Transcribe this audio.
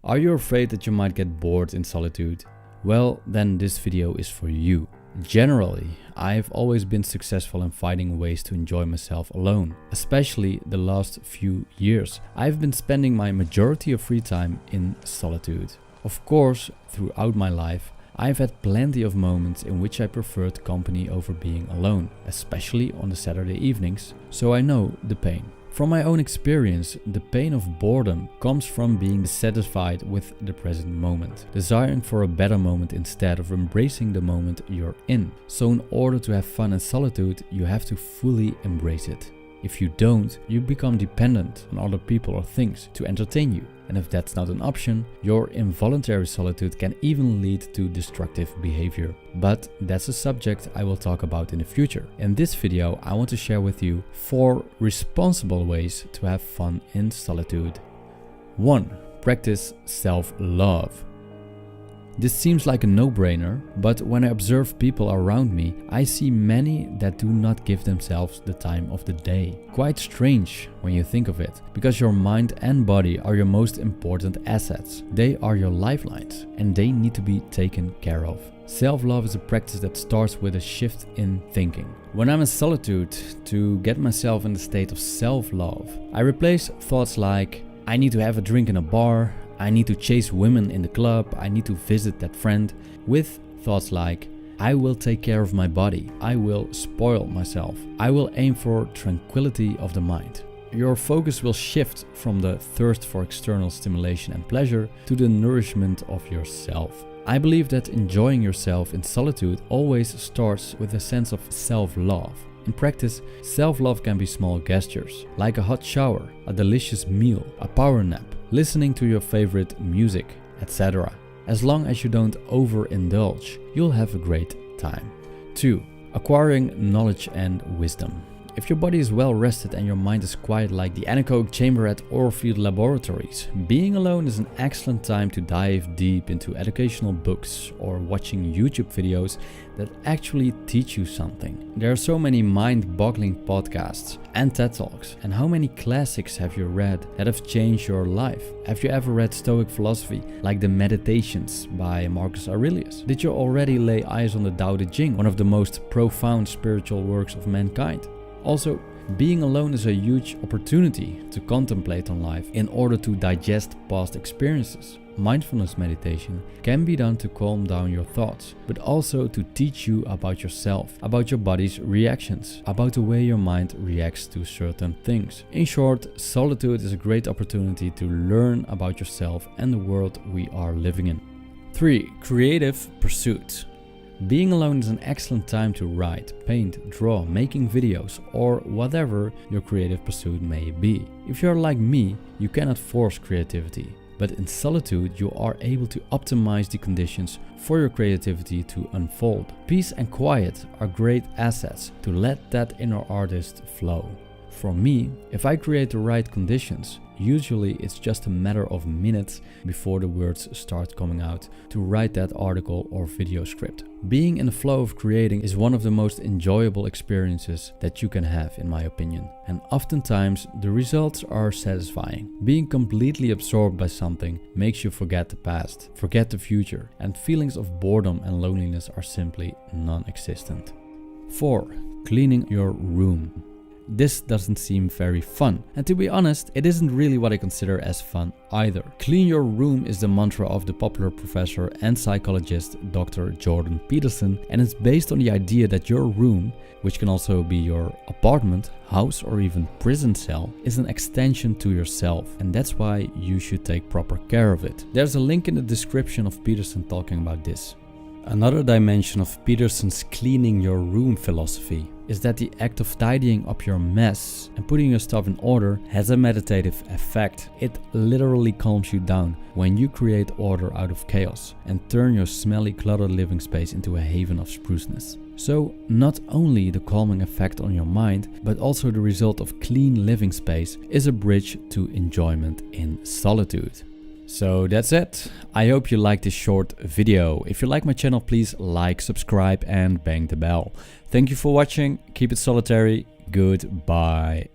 Are you afraid that you might get bored in solitude? Well, then this video is for you. Generally, I've always been successful in finding ways to enjoy myself alone. Especially the last few years, I've been spending my majority of free time in solitude. Of course, throughout my life, I've had plenty of moments in which I preferred company over being alone, especially on the Saturday evenings, so I know the pain. From my own experience, the pain of boredom comes from being dissatisfied with the present moment, desiring for a better moment instead of embracing the moment you're in. So in order to have fun in solitude, you have to fully embrace it. If you don't, you become dependent on other people or things to entertain you. And if that's not an option, your involuntary solitude can even lead to destructive behavior. But that's a subject I will talk about in the future. In this video, I want to share with you 4 responsible ways to have fun in solitude. 1. Practice self-love. This seems like a no-brainer, but when I observe people around me, I see many that do not give themselves the time of the day. Quite strange when you think of it, because your mind and body are your most important assets. They are your lifelines, and they need to be taken care of. Self-love is a practice that starts with a shift in thinking. When I'm in solitude, to get myself in the state of self-love, I replace thoughts like, I need to have a drink in a bar, I need to chase women in the club, I need to visit that friend, with thoughts like, I will take care of my body, I will spoil myself, I will aim for tranquility of the mind. Your focus will shift from the thirst for external stimulation and pleasure to the nourishment of yourself. I believe that enjoying yourself in solitude always starts with a sense of self-love. In practice, self-love can be small gestures, like a hot shower, a delicious meal, a power nap, listening to your favorite music, etc. As long as you don't overindulge, you'll have a great time. 2. Acquiring knowledge and wisdom. If your body is well rested and your mind is quiet like the anechoic chamber at Orfield Laboratories, being alone is an excellent time to dive deep into educational books or watching YouTube videos that actually teach you something. There are so many mind-boggling podcasts and TED Talks, and how many classics have you read that have changed your life? Have you ever read Stoic philosophy like the Meditations by Marcus Aurelius? Did you already lay eyes on the Tao Te Ching, one of the most profound spiritual works of mankind? Also, being alone is a huge opportunity to contemplate on life in order to digest past experiences. Mindfulness meditation can be done to calm down your thoughts, but also to teach you about yourself, about your body's reactions, about the way your mind reacts to certain things. In short, solitude is a great opportunity to learn about yourself and the world we are living in. 3. Creative pursuits. Being alone is an excellent time to write, paint, draw, making videos, or whatever your creative pursuit may be. If you're like me, you cannot force creativity, but in solitude you are able to optimize the conditions for your creativity to unfold. Peace and quiet are great assets to let that inner artist flow. For me, if I create the right conditions, usually it's just a matter of minutes before the words start coming out to write that article or video script. Being in the flow of creating is one of the most enjoyable experiences that you can have, in my opinion. And oftentimes the results are satisfying. Being completely absorbed by something makes you forget the past, forget the future, and feelings of boredom and loneliness are simply non-existent. 4. Cleaning your room. This doesn't seem very fun, and to be honest, it isn't really what I consider as fun either. Clean your room is the mantra of the popular professor and psychologist Dr. Jordan Peterson, and it's based on the idea that your room, which can also be your apartment, house or even prison cell, is an extension to yourself, and that's why you should take proper care of it. There's a link in the description of Peterson talking about this. Another dimension of Peterson's cleaning your room philosophy is that the act of tidying up your mess and putting your stuff in order has a meditative effect. It literally calms you down when you create order out of chaos and turn your smelly, cluttered living space into a haven of spruceness. So not only the calming effect on your mind, but also the result of clean living space is a bridge to enjoyment in solitude. So that's it. I hope you liked this short video. If you like my channel, please like, subscribe and bang the bell. Thank you for watching. Keep it solitary. Goodbye.